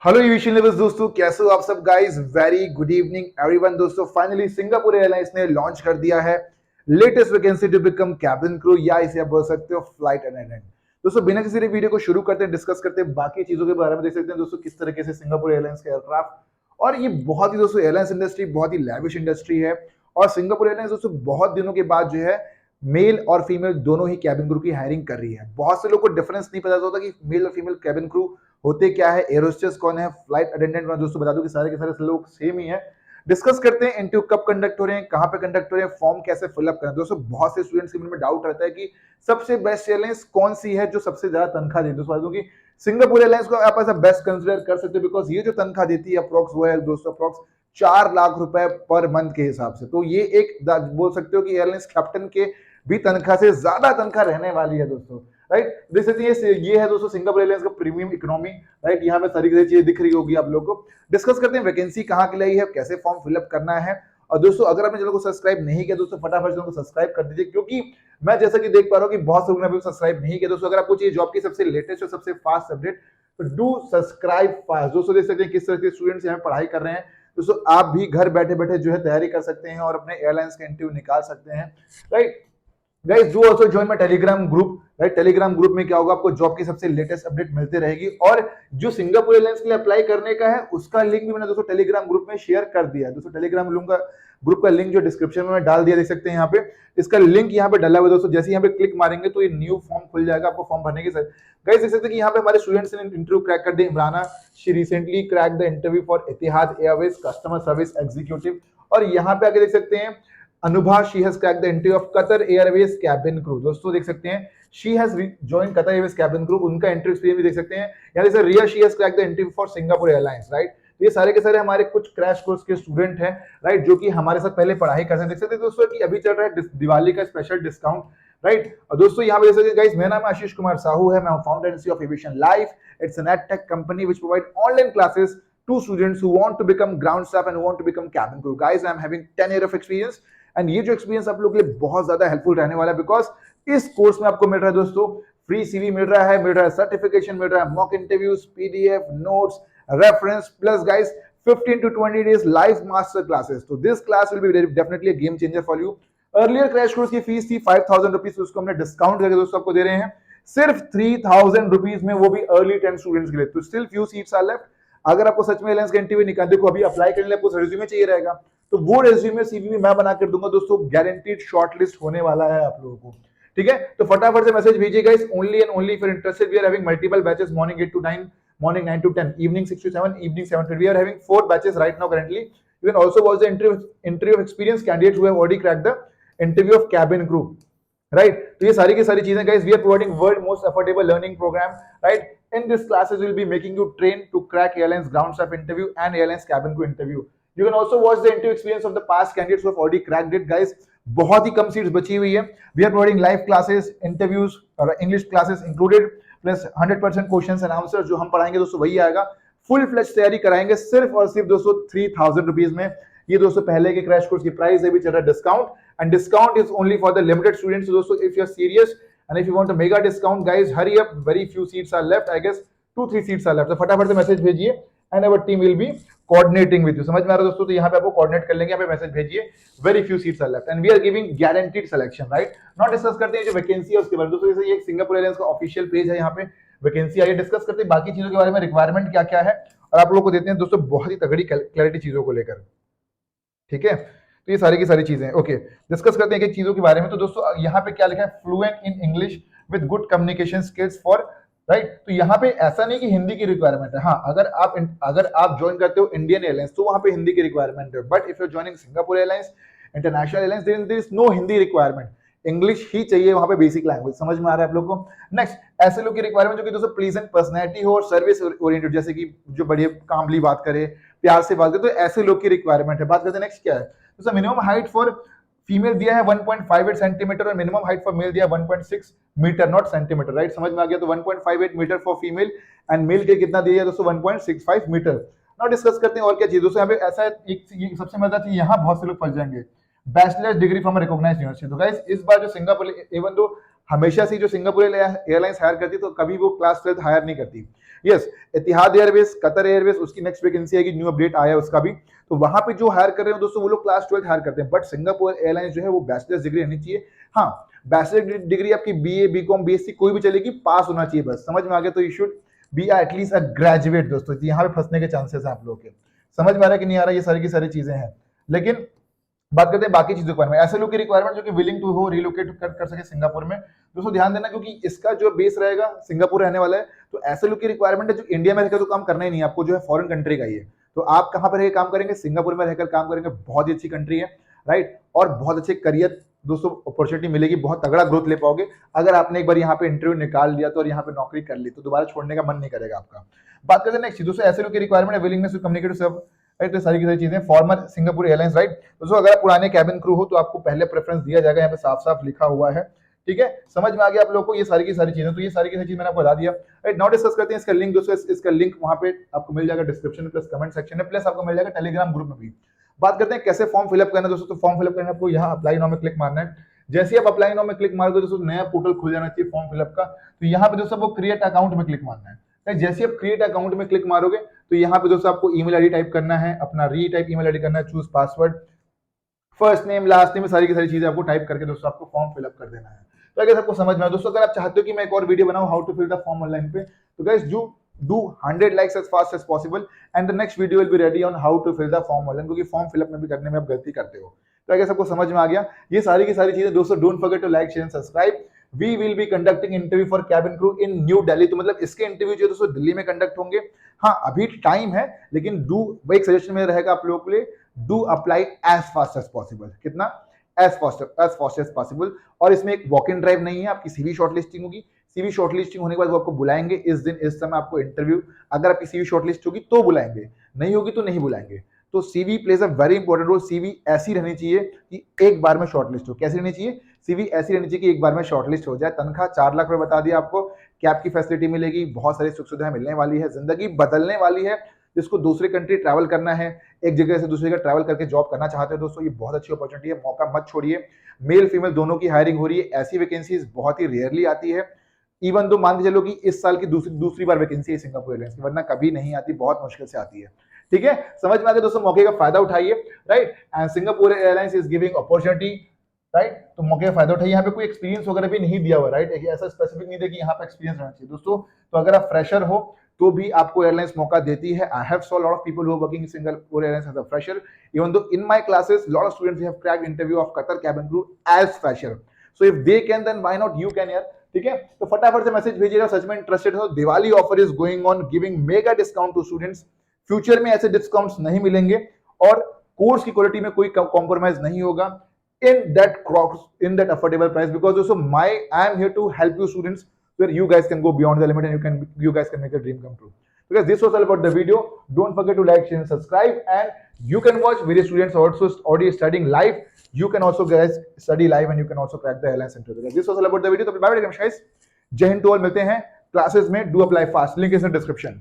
Hello aviation lovers दोस्तों, कैसे हो आप सब guys. Very good evening everyone. दोस्तों फाइनली सिंगापुर एयरलाइंस ने लॉन्च कर दिया है latest vacancy to become cabin crew, या इसे आप बोल सकते हो फ्लाइट अटेंडेंट। दोस्तों बिना किसी वीडियो को शुरू करते हैं, डिस्कस करते हैं बाकी चीजों के बारे में। देख सकते हैं दोस्तों किस तरीके से सिंगापुर एयरलाइंस के एयरक्राफ्ट, और ये बहुत ही दोस्तों एयरलाइंस इंडस्ट्री बहुत ही लैविश इंडस्ट्री है। और सिंगापुर एयरलाइंस दोस्तों बहुत दिनों के बाद जो है मेल और फीमेल दोनों ही कैबिन क्रू की हायरिंग कर रही है। बहुत से लोग को डिफरेंस नहीं पता होता कि मेल और फीमेल कैबिन क्रू होते क्या है, एरोस्टेस कौन है, फ्लाइट अटेंडेंट। मैं दोस्तों बता दूं कि सारे के सारे लोग सेम ही है। डिस्कस करते हैं इंटरव्यू कब कंडक्ट हो रहे हैं, कहां पे कंडक्ट हो रहे हैं, फॉर्म कैसे फिलअप करें। दोस्तों बहुत से स्टूडेंट्स के मन में डाउट रहता है कि सबसे बेस्ट एयरलाइंस कौन सी है जो सबसे ज्यादा तनख्वाह देती है। दोस्तों बता दूं कि सिंगापुर एयरलाइंस को आप ऐसा बेस्ट कंसिडर कर सकते हो, बिकॉज ये जो तनख्वाह देती है अप्रोक्स वो है दोस्तों अप्रोक्स 4 लाख रुपए पर मंथ के हिसाब से। तो ये एक बोल सकते हो कि एयरलाइंस कैप्टन के भी तनख्वाह से ज्यादा तनख्वाह रहने वाली है दोस्तों। राइट, देख सकते हैं ये है दोस्तों सिंगापुर एयरलाइंस का प्रीमियम इकोनॉमी। राइट, यहाँ पे सारी चीजें दिख रही होगी आप लोगों को। डिस्कस करते हैं वैकेंसी कहाँ के लिए है, कैसे फॉर्म फिलअप करना है। और दोस्तों अगर आपने चैनल को सब्सक्राइब नहीं किया दोस्तों फटाफट चैनल को सब्सक्राइब कर दीजिए, क्योंकि मैं जैसा कि देख पा रहा हूँ कि बहुत से लोगों ने अभी सब्सक्राइब नहीं किया। दोस्तों अगर आपको चाहिए जॉब की सबसे लेटेस्ट और सबसे फास्ट अपडेट तो डू सब्सक्राइब फास्ट। दोस्तों देख सकते हैं किस तरह के स्टूडेंट्स यहाँ पढ़ाई कर रहे हैं। दोस्तों आप भी घर बैठे बैठे जो है तैयारी कर सकते हैं और अपने एयरलाइंस का इंटरव्यू निकाल सकते हैं। Right guys, do also join my Telegram group. Right, Telegram group में क्या होगा, आपको जॉब की सबसे लेटेस्ट अपडेट मिलती रहेगी। और जो सिंगापुर एयरलाइंस के लिए अप्लाई करने का है उसका लिंक भी मैंने दोस्तों टेलीग्राम ग्रुप में शेयर कर दिया है। दोस्तों टेलीग्राम ग्रुप का लिंक जो डिस्क्रिप्शन में मैं डाल दिया, देख सकते हैं यहाँ पे इसका लिंक यहाँ पे डाला हुआ है। दोस्तों जैसे यहाँ पे क्लिक मारेंगे तो ये न्यू फॉर्म खुल जाएगा आपको फॉर्म भरने के साथ। गाइस देख सकते हैं कि यहाँ पे हमारे स्टूडेंट्स ने इंटरव्यू क्रैक कर दिया। Imrana, she recently crack the interview for Etihad airways customer service executive. और यहाँ पे आगे देख सकते हैं Anubha, she has cracked the interview of Qatar airways cabin crew. दोस्तों देख सकते हैं she has join Qatar airways cabin crew, उनका इंटरव्यू एक्सपीरियंस भी देख सकते हैं। यहाँ से Riya, she has cracked the interview for Singapore airlines. Right, ये सारे के सारे हमारे कुछ क्रैश कोर्स के स्टूडेंट हैं। राइट, जो कि हमारे साथ पहले पढ़ाई करते हैं। देख सकते हैं दोस्तों कि अभी चल रहा है दिवाली का स्पेशल डिस्काउंट। राइट, और दोस्तों यहाँ पे देख सकते हैं गाइस, मेरा नाम आशीष कुमार साहू है, मैं हूं founder of aviation life. It's an ed tech company which provide online classes to students who want to become ground staff and want to become cabin crew. Guys, I'm having 10 year of experience and ये जो experience आप लोग के लिए बहुत ज्यादा helpful रहने वाला है, बिकॉज इस कोर्स में आपको मिल रहा है दोस्तों फ्री सीवी मिल रहा है सर्टिफिकेशन मिल रहा है, mock interviews, PDF notes, reference, plus guys 15 to 20 days live master classes. So this class will be definitely a game changer for you. Earlier crash course की फीस थी 5000 रुपीज, उसको हमने discount करके दोस्तों आपको दे रहे हैं सिर्फ 3000 रुपीज में, वो भी अर्ली 10 स्टूडेंट्स के लिए। तो still few seats are left. अगर आपको सच में एयरलाइंस का इंटरव्यू निकाल, देखो अभी अप्लाई करने आपको रेज्यूमे चाहिए रहेगा, तो वो रेज्यूमे सीवी मैं बना कर दूंगा दोस्तों, गारंटीड शॉर्टलिस्ट होने वाला है आप लोगों को। ठीक है, तो फटाफट से मैसेज भेजिए guys, only and only for interested. We are having multiple batches, morning 8 to 9, morning 9 to 10, evening 6 to 7, evening 7 to 8. We are having 4 batches right now currently. You can also watch the interview of experienced candidates who have already cracked the interview of cabin crew. Right, तो ये सारी की सारी चीजें guys, we are providing world most affordable learning program. Right, in this classes will be making you train to crack airlines ground staff interview and airlines cabin crew interview. You can also watch the interview experience of the past candidates who have already cracked it. Guys, बहुत ही कम seats बची हुई है। We are providing live classes, interviews और English classes included, plus 100% questions and answer जो हम पढ़ाएंगे दोस्तों वही आएगा। फुल फ्लेज तैयारी कराएंगे सिर्फ और सिर्फ दोस्तों 3000 रुपीज में। ये दोस्तों पहले के क्रैश कोर्स की प्राइस है, भी चल रहा है discount, and discount is only for the limited students. दोस्तों if you are serious and if you want a mega discount guys, hurry up, very few seats are left, I guess 2-3 seats are left। तो फटाफट से message भेजिए and our team will be coordinating with you. समझ में आ रहा है दोस्तों, तो यहाँ पे आपको कोऑर्डिनेट कर लेंगे। यहाँ पे मैसेज भेजिए, very few seats are left and we are giving guaranteed selection. Right, not discuss करते हैं जो वैकेंसी है उसके बारे में दोस्तों। जैसे ये सिंगापुर एयरलाइंस का ऑफिशियल पेज है, यहाँ पे वैकेंसी आई है। डिस्कस करते हैं बाकी चीजों के बारे में, रिक्वायरमेंट क्या क्या है, और आप लोग को देते हैं दोस्तों बहुत ही तगड़ी क्लैरिटी चीजों को लेकर। ठीक है, तो ये सारी की सारी चीजें ओके। डिस्कस करते हैं एक एक चीजों के बारे में। तो दोस्तों यहाँ पे क्या लिखा है, fluent in English with good communication skills for. Right, तो यहाँ पे ऐसा नहीं कि हिंदी की रिक्वायरमेंट है। हाँ, अगर आप ज्वाइन करते हो इंडियन एयरलाइंस तो वहां पे हिंदी की रिक्वायरमेंट है, but if you joining Singapore airlines, international airlines, there is no Hindi requirement. English ही चाहिए वहां पे, बेसिक लैंग्वेज। समझ में आ रहा है आप लोग को। नेक्स्ट, ऐसे लोग की रिक्वायरमेंट जो कि दोस्तों प्लीजेंट पर्सनैलिटी हो और सर्विस ओरिएंटेड, जैसे कि जो बढ़िया कामली बात करे, प्यार से बात करे, तो ऐसे लोग की रिक्वायरमेंट है। बात करते हैं नेक्स्ट क्या है। दोस्तों मिनिमम हाइट फॉर फीमेल दिया है 1.58 सेंटीमीटर और मिनिमम हाइट फॉर मेल दिया है 1.6 मीटर, नॉट सेंटीमीटर। राइट, समझ में आ गया। तो 1.58 metre for female and male के कितना दिया है दोस्तों, 1.65 मीटर। नाउ डिस्कस करते हैं और क्या चीज दोस्तों। यहाँ पे ऐसा एक सबसे मजा चीज, यहाँ बहुत से लोग फंस जाएंगे, bachelors degree from recognised university. तो गाइस इस बार जो सिंगापुर, इवन दो हमेशा से जो सिंगापुर एयरलाइंस हायर करती है तो कभी वो क्लास 12 हायर नहीं करती। Yes, Etihad Airways, Qatar Airways, उसकी नेक्स्ट वैकेंसी आएगी, न्यू अपडेट आया उसका भी, तो वहां पे जो हायर कर रहे हो दोस्तों वो लोग क्लास 12 हायर करते हैं। बट सिंगापुर एयरलाइंस जो है वो बैचलर्स डिग्री रहनी चाहिए। हाँ, बैचलर डिग्री आपकी बीए, बीकॉम, बीएससी कोई भी चलेगी, पास होना चाहिए बस। समझ में आ गया? तो you should be at least a graduate दोस्तों। यहाँ पे फंसने के चांसेस हैं आप लोगों के। समझ में आ रहा है कि नहीं आ रहा? ये सारी की सारी चीजें हैं। लेकिन बात करते हैं बाकी चीजों के बारे में। ऐसे लोग की रिक्वायरमेंट जो कि विलिंग टू हो रिलोकेट कर सके सिंगापुर में। दोस्तों ध्यान देना, क्योंकि इसका जो बेस रहेगा सिंगापुर रहने वाला है, तो ऐसे लोग की रिक्वायरमेंट है जो इंडिया में रहकर तो काम करना ही नहीं है, आपको जो है फॉरेन कंट्री का ही है। तो आप कहां पर रहकर काम करेंगे? सिंगापुर में रहकर काम करेंगे। बहुत ही अच्छी कंट्री है, राइट, और बहुत अच्छे करियर दोस्तों अपॉर्चुनिटी मिलेगी, बहुत तगड़ा ग्रोथ ले पाओगे। अगर आपने एक बार यहाँ पे इंटरव्यू निकाल लिया तो और यहाँ पे नौकरी कर ली तो दोबारा छोड़ने का मन नहीं करेगा आपका। बात करते हैं नेक्स्ट दोस्तों, ऐसे लोग की रिक्वायरमेंट है willingness to communicate serve, right, तो सारी की सारी चीजें। फॉर्मर सिंगापुर एयरलाइंस, राइट, दोस्तों अगर आप पुराने कैबिन क्रू हो तो आपको पहले प्रेफरेंस दिया जाएगा, यहाँ पे साफ साफ लिखा हुआ है। ठीक है, समझ में आ गया आप लोगों को ये सारी की सारी चीजें? तो ये सारी की सारी चीज मैंने आपको बता दिया, राइट। नाउ डिस्कस करते हैं इसका लिंक दोस्तों। इसका लिंक वहां पे आपको मिल जाएगा डिस्क्रिप्शन में, प्लस कमेंट सेक्शन में, प्लस आपको मिल जाएगा टेलीग्राम ग्रुप में भी। बात करते हैं कैसे फॉर्म फिलअप करना है दोस्तों। तो फॉर्म फिलअप करना आपको यहाँ अप्लाई नाउ में क्लिक मारना है। जैसे ही आप अप्लाई नाउ में क्लिक मारोगे दोस्तों नया पोर्टल खुल जाना चाहिए फॉर्म फिलअप का। तो यहाँ पे दोस्तों आपको क्रिएट अकाउंट में क्लिक मारना है। जैसे आप क्रिएट अकाउंट में क्लिक मारोगे तो यहाँ पे दोस्तों आपको ईमेल आईडी टाइप करना है, अपना री टाइप ईमेल आईडी करना है, choose password, first name, last name, सारी की सारी चीजें आपको टाइप करके दोस्तों आपको फॉर्म फिलअप कर देना है। तो अगर आपको समझ में आए दोस्तों, अगर आप चाहते हो कि मैं एक और वीडियो बनाऊं how to fill the form online पे, तो guys do 100 likes as fast as possible and the next video will be ready on how to fill the form online, क्योंकि फॉर्म फिलअप में भी करने में आप गलती करते हो। तो अगर सबको समझ में आ गया ये सारी की सारी चीजें दोस्तों, don't forget to like share and subscribe. We will be conducting interview for cabin crew in New Delhi, तो मतलब इसके इंटरव्यू जो दोस्तों दिल्ली में कंडक्ट होंगे। हाँ अभी टाइम है, लेकिन डू एक सजेशन में रहेगा आप लोगों के लिए, do apply as fast as possible. कितना? As fast as possible. और इसमें एक वॉक इन ड्राइव नहीं है, आपकी सीवी शॉर्टलिस्टिंग होगी। सीवी शॉर्टलिस्टिंग होने के बाद वो आपको बुलाएंगे इस दिन इस समय आपको इंटरव्यू। अगर आपकी सीवी शॉर्टलिस्ट होगी तो बुलाएंगे, नहीं होगी तो नहीं बुलाएंगे। तो CV plays a very important role. CV ऐसी रहनी चाहिए कि एक बार में शॉर्टलिस्ट हो। कैसी रहनी चाहिए? सीवी ऐसी रहनी चाहिए कि एक बार में शॉर्टलिस्ट हो जाए। तनख्वाह 4 लाख रुपए बता दिया आपको, कैब की फैसिलिटी मिलेगी, बहुत सारी सुख सुविधाएं मिलने वाली है, जिंदगी बदलने वाली है। जिसको दूसरी कंट्री ट्रैवल करना है, एक जगह से दूसरी जगह ट्रैवल करके जॉब करना चाहते हो दोस्तों, ये बहुत अच्छी अपॉर्चुनिटी है, मौका मत छोड़िए। मेल फीमेल दोनों की हायरिंग हो रही है। ऐसी वैकेंसीज बहुत ही रेयरली आती है। इवन तो मान के चलो कि इस साल की दूसरी बार वैकेंसी है सिंगापुर एयरलाइंस की, वरना कभी नहीं आती, बहुत मुश्किल से आती है। ठीक है, समझ में आ गया दोस्तों? मौके का फायदा उठाइए, right. And Singapore airlines is giving opportunity, right. तो मौके का फायदा उठाइए। यहाँ पे कोई एक्सपीरियंस वगैरह भी नहीं दिया हुआ, राइट, ऐसा स्पेसिफिक नहीं दिया कि यहाँ पे एक्सपीरियंस रहना चाहिए दोस्तों। तो अगर आप फ्रेशर हो तो भी आपको एयरलाइंस मौका देती है। I have saw lot of people who are working in Singapore Airlines as a fresher, even though in my classes lot of students have cracked interview of Qatar cabin crew as fresher. So if they can then why not you can यार। ठीक है, तो फटाफट से message भेजिएगा, सच में interested हो। Diwali offer is going on, giving mega discount to students. Future में ऐसे डिस्काउंट्स नहीं मिलेंगे और कोर्स की क्वालिटी में कोई कॉम्प्रोमाइज नहीं होगा in that affordable price, because also I am here to help you students where you guys can go beyond the limit and you guys can make your dream come true. Because this was all about the video. Don't forget to like, share and subscribe, and you can watch various students also already studying live. You can also guys study live and you can also crack the airlines interview. This was all about the video. So bye bye guys, जय Hind to all, मिलते हैं classes में। Do apply fast, link is in description.